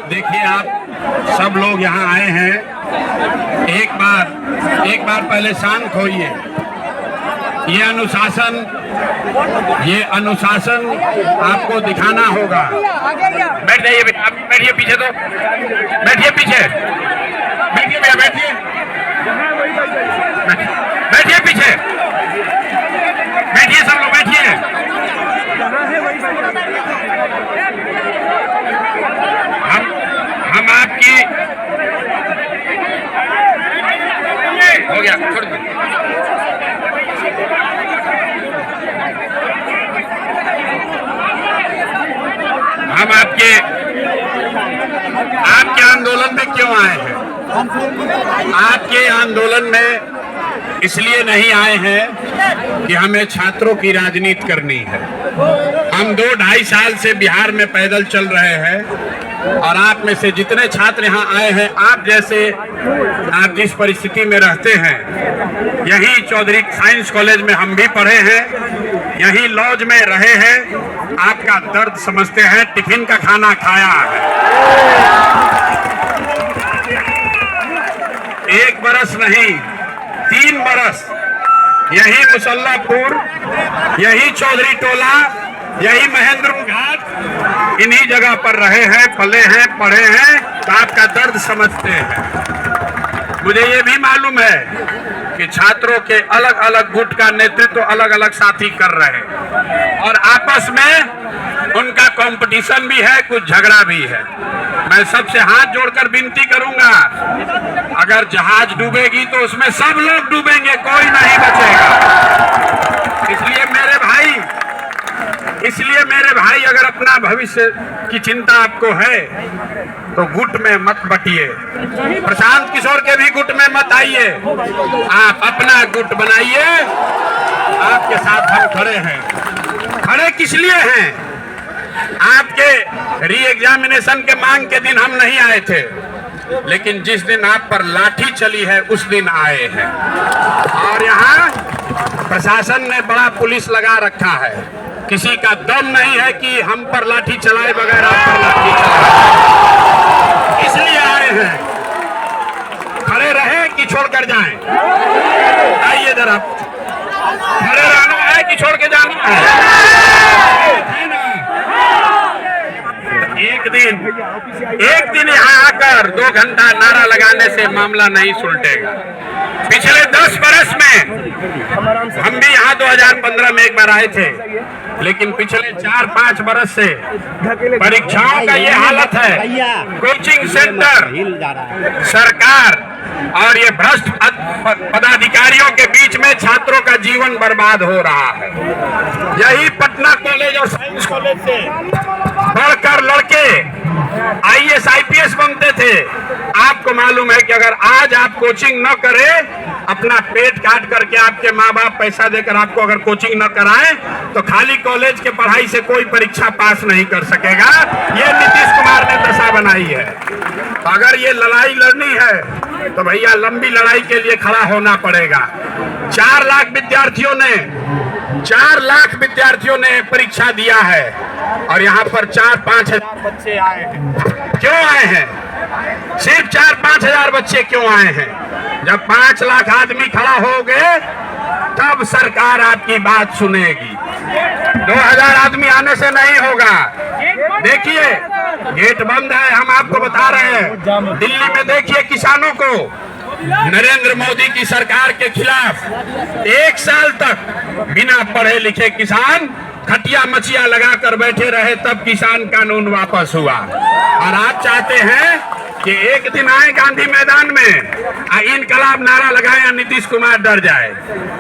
देखिए, आप सब लोग यहाँ आए हैं, एक बार पहले शांत होइए। ये अनुशासन आपको दिखाना होगा। बैठ जाइए, बैठिए पीछे, तो बैठिए पीछे, बैठिए भैया, बैठिए पीछे, बैठिए सब लोग, बैठिए। हम आपकी हो गया, छोड़ दो। हम आपके आंदोलन में क्यों आए हैं? आपके आंदोलन में इसलिए नहीं आए हैं कि हमें छात्रों की राजनीति करनी है। हम 2-2.5 साल से बिहार में पैदल चल रहे हैं और आप में से जितने छात्र यहाँ आए हैं, आप जिस परिस्थिति में रहते हैं, यही चौधरी साइंस कॉलेज में हम भी पढ़े हैं, यही लॉज में रहे हैं, आपका दर्द समझते हैं, टिफिन का खाना खाया है। 1 बरस नहीं, 3 बरस यही मुसल्लापुर, यही चौधरी टोला, यही महेंद्र घाट, इन्हीं जगह पर रहे हैं, पले हैं, पढ़े हैं, तो आपका दर्द समझते हैं। मुझे ये भी मालूम है कि छात्रों के अलग अलग गुट का नेतृत्व अलग अलग साथी कर रहे हैं और आपस में उनका कंपटीशन भी है, कुछ झगड़ा भी है। मैं सबसे हाथ जोड़कर विनती करूंगा, अगर जहाज डूबेगी तो उसमें सब लोग डूबेंगे, कोई नहीं बचेगा। इसलिए मेरे भाई, अगर अपना भविष्य की चिंता आपको है तो गुट में मत बटिए, प्रशांत किशोर के भी गुट में मत आइए, आप अपना गुट बनाइए। आपके साथ हम खड़े हैं। खड़े किस लिए हैं? आपके री एग्जामिनेशन के मांग के दिन हम नहीं आए थे, लेकिन जिस दिन आप पर लाठी चली है उस दिन आए हैं। और यहाँ प्रशासन ने बड़ा पुलिस लगा रखा है, किसी का दम नहीं है कि हम पर लाठी चलाए बगैर आप पर लाठी चलाए। इसलिए आए हैं। खड़े रहे कि छोड़कर जाएं? आइए जरा, खड़े रहना है कि छोड़ के जाना है? एक दिन यहाँ आकर 2 घंटा नारा लगाने से मामला नहीं सुलटेगा। पिछले 10 बरस में हम भी यहाँ 2015 में एक बार आए थे, लेकिन पिछले 4-5 बरस से परीक्षाओं का ये हालत है। कोचिंग सेंटर, सरकार और ये भ्रष्ट पदाधिकारियों के बीच में छात्रों का जीवन बर्बाद हो रहा है। यही पटना कॉलेज और साइंस कॉलेज से बढ़कर लड़के IAS IPS बनते थे। आपको मालूम है कि अगर आज आप कोचिंग न करें, अपना पेट काट करके आपके माँ बाप पैसा देकर आपको अगर कोचिंग न कराएं, तो खाली कॉलेज के पढ़ाई से कोई परीक्षा पास नहीं कर सकेगा। ये नीतीश कुमार ने दशा बनाई है। अगर ये लड़ाई लड़नी है तो भैया लंबी लड़ाई के लिए खड़ा होना पड़ेगा। 4 लाख विद्यार्थियों ने परीक्षा दिया है और यहाँ पर 4-5 हजार बच्चे आए हैं। क्यों आए हैं? सिर्फ 4-5 हजार बच्चे क्यों आए हैं? जब 5 लाख आदमी खड़ा हो गए तब सरकार आपकी बात सुनेगी। 2000 आदमी आने से नहीं होगा। देखिए, गेट बंद है, हम आपको बता रहे हैं। दिल्ली में देखिए किसानों को, नरेंद्र मोदी की सरकार के खिलाफ 1 साल तक बिना पढ़े लिखे किसान खटिया मचिया लगा कर बैठे रहे, तब किसान कानून वापस हुआ। और आप चाहते हैं कि एक दिन आए गांधी मैदान में इनकलाब नारा लगाए, नीतीश कुमार डर जाए।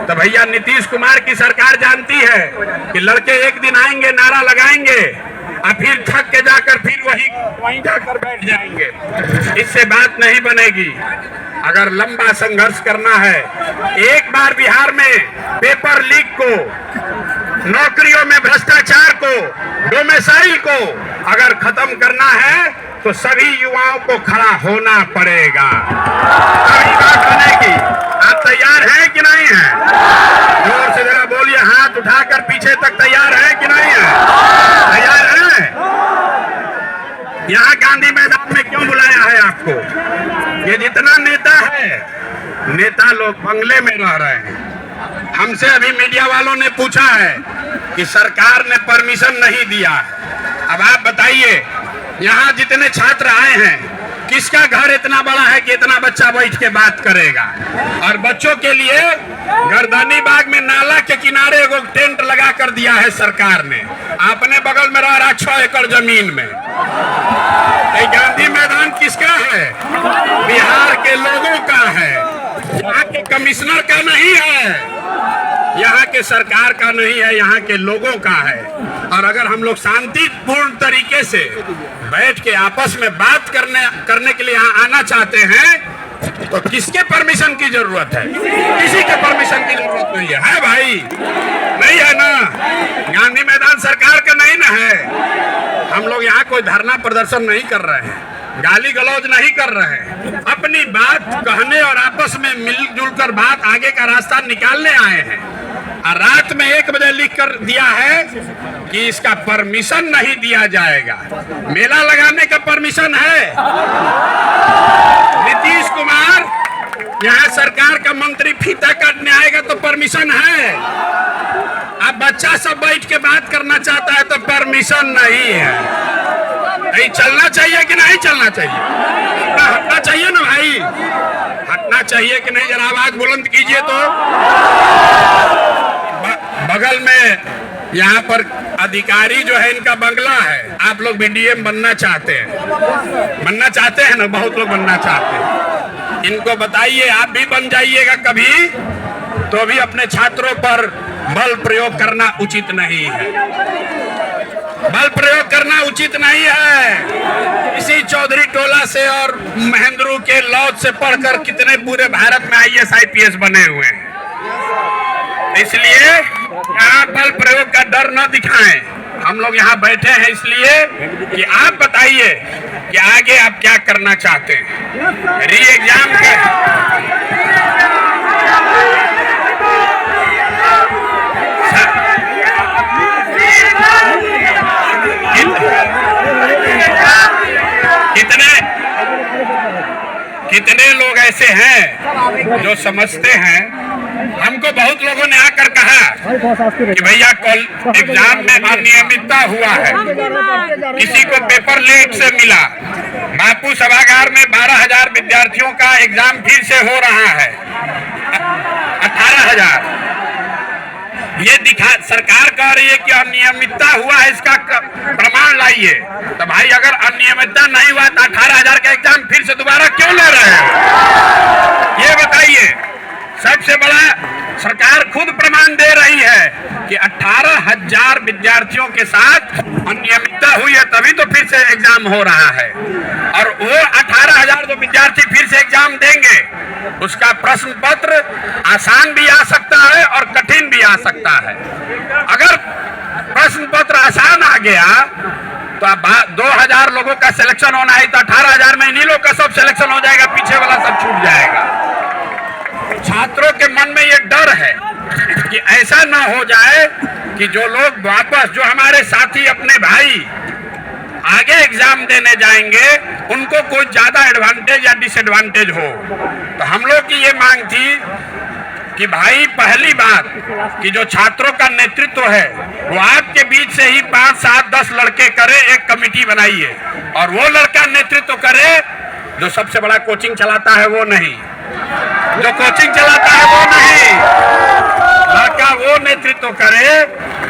तो भैया नीतीश कुमार की सरकार जानती है कि लड़के एक दिन आएंगे, नारा लगाएंगे और फिर थक के जाकर फिर वहीं जाकर बैठ जाएंगे। इससे बात नहीं बनेगी। अगर लंबा संघर्ष करना है, एक बार बिहार में पेपर लीक को, नौकरियों में भ्रष्टाचार को, डोमेसाइल को अगर खत्म करना है तो सभी युवाओं को खड़ा होना पड़ेगा। अभी बात बनेगी। आप तैयार हैं कि नहीं हैं? जोर से जरा बोलिए, हाथ उठाकर पीछे तक तैयार है कि नहीं है? तैयार है? यहाँ गांधी मैदान में क्यों बुलाया है आपको? ये जितना नेता है, नेता लोग बंगले में रह रहे हैं। हमसे अभी मीडिया वालों ने पूछा है कि सरकार ने परमिशन नहीं दिया है। अब आप बताइए, यहाँ जितने छात्र आए हैं, किसका घर इतना बड़ा है कि इतना बच्चा बैठ के बात करेगा? और बच्चों के लिए गर्दनी बाग में नाला के किनारे एगो टेंट लगा कर दिया है सरकार ने, अपने बगल में रह रहा 6 एकड़ जमीन में। गांधी मैदान किसका है? बिहार के लोगों का है, यहाँ के कमिश्नर का नहीं है, यहाँ के सरकार का नहीं है, यहाँ के लोगों का है। और अगर हम लोग शांतिपूर्ण तरीके से बैठ के आपस में बात करने के लिए यहाँ आना चाहते हैं तो किसके परमिशन की जरूरत है? किसी के परमिशन की जरूरत नहीं है भाई, नहीं है ना? गांधी मैदान सरकार का नहीं ना है। हम लोग यहाँ कोई धरना प्रदर्शन नहीं कर रहे हैं, गाली गलौज नहीं कर रहे हैं, अपनी बात कहने और आपस में मिलजुल कर बात आगे का रास्ता निकालने आए हैं। और रात में 1 बजे लिख कर दिया है कि इसका परमिशन नहीं दिया जाएगा। मेला लगाने का परमिशन है? नीतीश कुमार यहाँ सरकार का मंत्री फीता काटने आएगा तो परमिशन है। अब बच्चा सब बैठ के बात करना चाहता है तो परमिशन नहीं है। नहीं चलना चाहिए कि नहीं चलना चाहिए? हटना चाहिए ना भाई, हटना चाहिए कि नहीं? जरा आवाज बुलंद कीजिए। तो बगल में यहाँ पर अधिकारी जो है, इनका बंगला है। आप लोग भी डीएम बनना चाहते हैं ना? बहुत लोग बनना चाहते हैं। इनको बताइए, आप भी बन जाइएगा कभी, तो भी अपने छात्रों पर बल प्रयोग करना उचित नहीं है। बल प्रयोग करना उचित नहीं है। इसी चौधरी टोला से और महेंद्रू के लॉज से पढ़कर कितने पूरे भारत में IAS IPS बने हुए हैं। इसलिए यहाँ बल प्रयोग का डर न दिखाएं। हम लोग यहाँ बैठे हैं इसलिए कि आप बताइए कि आगे आप क्या करना चाहते हैं। री एग्जाम कितने लोग ऐसे हैं जो समझते हैं। हमको बहुत लोगों ने आकर कहा कि भैया कल एग्जाम में अनियमितता हुआ है, किसी को पेपर लेट से मिला। बापू सभागार में 12,000 विद्यार्थियों का एग्जाम फिर से हो रहा है। 18,000 ये दिखा, सरकार कह रही है कि अनियमितता हुआ है, इसका प्रमाण लाइए। तो भाई अगर अनियमितता नहीं हुआ तो 18,000 का एग्जाम फिर से दोबारा क्यों ले रहे हैं? ये बताइए। सबसे बड़ा सरकार खुद प्रमाण दे रही है कि 18,000 विद्यार्थियों के साथ अनियमितता हुई है, तभी तो फिर से एग्जाम हो रहा है। और वो 18,000 जो विद्यार्थी फिर से एग्जाम देंगे, उसका प्रश्न पत्र आसान भी आ सकता है और कठिन भी आ सकता है। अगर प्रश्न पत्र आसान आ गया तो अब 2,000 लोगों का सिलेक्शन होना है, तो 18,000 में इन्हीं लोग का सब सिलेक्शन हो जाएगा, पीछे वाला सब छूट जाएगा। छात्रों के मन में ये डर है कि ऐसा ना हो जाए कि जो लोग वापस, जो हमारे साथी अपने भाई आगे एग्जाम देने जाएंगे, उनको कोई ज्यादा एडवांटेज या डिसएडवांटेज हो। तो हम लोग की ये मांग थी कि भाई पहली बात कि जो छात्रों का नेतृत्व है वो आपके बीच से ही 5, 7, 10 लड़के करे, एक कमेटी बनाइए और वो लड़का नेतृत्व करे। जो सबसे बड़ा कोचिंग चलाता है वो नहीं, जो कोचिंग चलाता है वो नहीं, लड़का वो नेतृत्व करे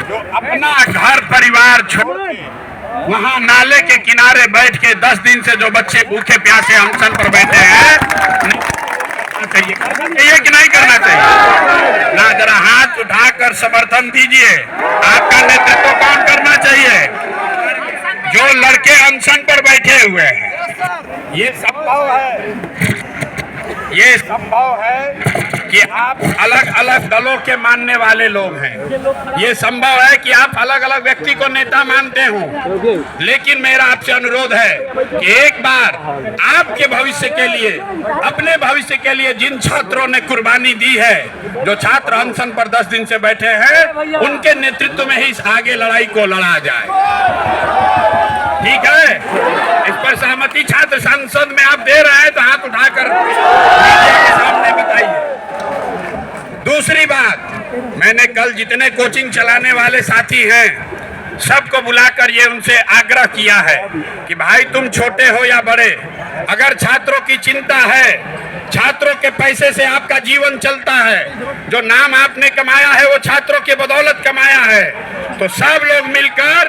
जो अपना घर परिवार छोड़ वहां नाले के किनारे बैठ के 10 दिन से जो बच्चे भूखे प्यासे अनशन पर बैठे हैं, चाहिए कि नहीं करना चाहिए? ना जरा हाथ उठाकर समर्थन दीजिए। आपका नेतृत्व कौन करना चाहिए? जो लड़के अनशन पर बैठे हुए हैं। ये संभव है कि आप अलग अलग दलों के मानने वाले लोग हैं। ये संभव है कि आप अलग अलग व्यक्ति को नेता मानते हो, लेकिन मेरा आपसे अनुरोध है कि एक बार आपके भविष्य के लिए, अपने भविष्य के लिए जिन छात्रों ने कुर्बानी दी है, जो छात्र अनशन पर 10 दिन से बैठे हैं, उनके नेतृत्व में ही इस आगे लड़ाई को लड़ा जाए। ठीक है? पर सहमति छात्र संसद में आप दे रहे हैं तो हाथ उठाकर मीडिया के सामने बताइए। दूसरी बात, मैंने कल जितने कोचिंग चलाने वाले साथी हैं सबको बुलाकर ये उनसे आग्रह किया है कि भाई तुम छोटे हो या बड़े, अगर छात्रों की चिंता है, छात्रों के पैसे से आपका जीवन चलता है, जो नाम आपने कमाया है वो छात्रों के बदौलत कमाया है, तो सब लोग मिलकर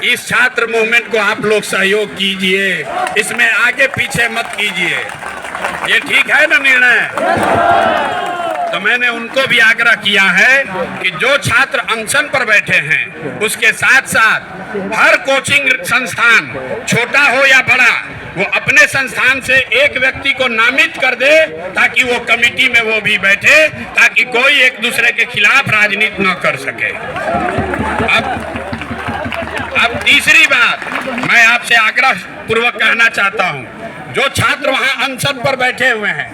इस छात्र मूवमेंट को आप लोग सहयोग कीजिए, इसमें आगे पीछे मत कीजिए। ये ठीक है ना निर्णय? तो मैंने उनको भी आग्रह किया है कि जो छात्र अनशन पर बैठे हैं उसके साथ साथ हर कोचिंग संस्थान छोटा हो या बड़ा वो अपने संस्थान से एक व्यक्ति को नामित कर दे ताकि वो कमेटी में वो भी बैठे, ताकि कोई एक दूसरे के खिलाफ राजनीति न कर सके। अब तीसरी बात मैं आपसे आग्रह पूर्वक कहना चाहता हूं, जो छात्र वहां अनशन पर बैठे हुए हैं,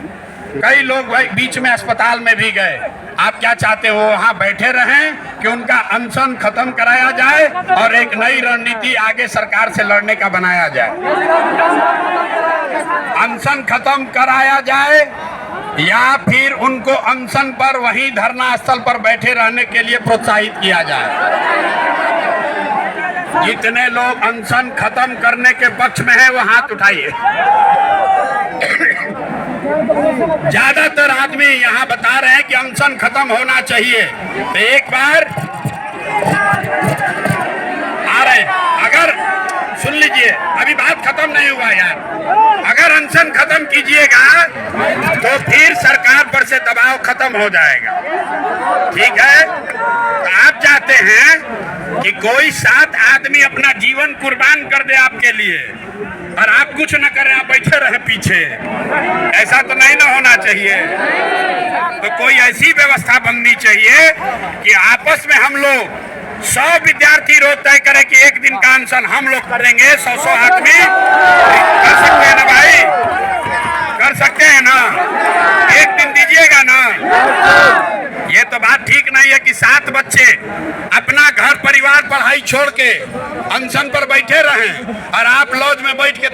कई लोग बीच में अस्पताल में भी गए, आप क्या चाहते हो वहां बैठे रहें कि उनका अनशन खत्म कराया जाए और एक नई रणनीति आगे सरकार से लड़ने का बनाया जाए? अनशन खत्म कराया जाए या फिर उनको अनशन पर वहीं धरना स्थल पर बैठे रहने के लिए प्रोत्साहित किया जाए? जितने लोग अनशन खत्म करने के पक्ष में है वो हाथ उठाइए। ज्यादातर आदमी यहाँ बता रहे हैं कि अनशन खत्म होना चाहिए, तो एक बार आ रहे हैं, अगर सुन लीजिए, अभी बात खत्म नहीं हुआ यार, अगर अनशन खत्म कीजिएगा तो फिर सरकार पर से दबाव खत्म हो जाएगा, ठीक है? तो आप चाहते हैं कि कोई 7 आदमी अपना जीवन कुर्बान कर दे आपके लिए और आप कुछ न करें, आप बैठे रहे पीछे, ऐसा तो नहीं ना होना चाहिए। तो कोई ऐसी व्यवस्था बननी चाहिए कि आपस में हम लोग 100 विद्यार्थी रोज तय करें कि एक दिन का अनशन हम लोग करेंगे, 100 आदमी कर सकते हैं ना भाई? कर सकते हैं ना? एक दिन दीजिएगा ना? ये तो बात ठीक नहीं है कि 7 बच्चे अपना घर परिवार पढ़ाई छोड़ के अनशन पर बैठे रहें और आप लॉज में बैठ के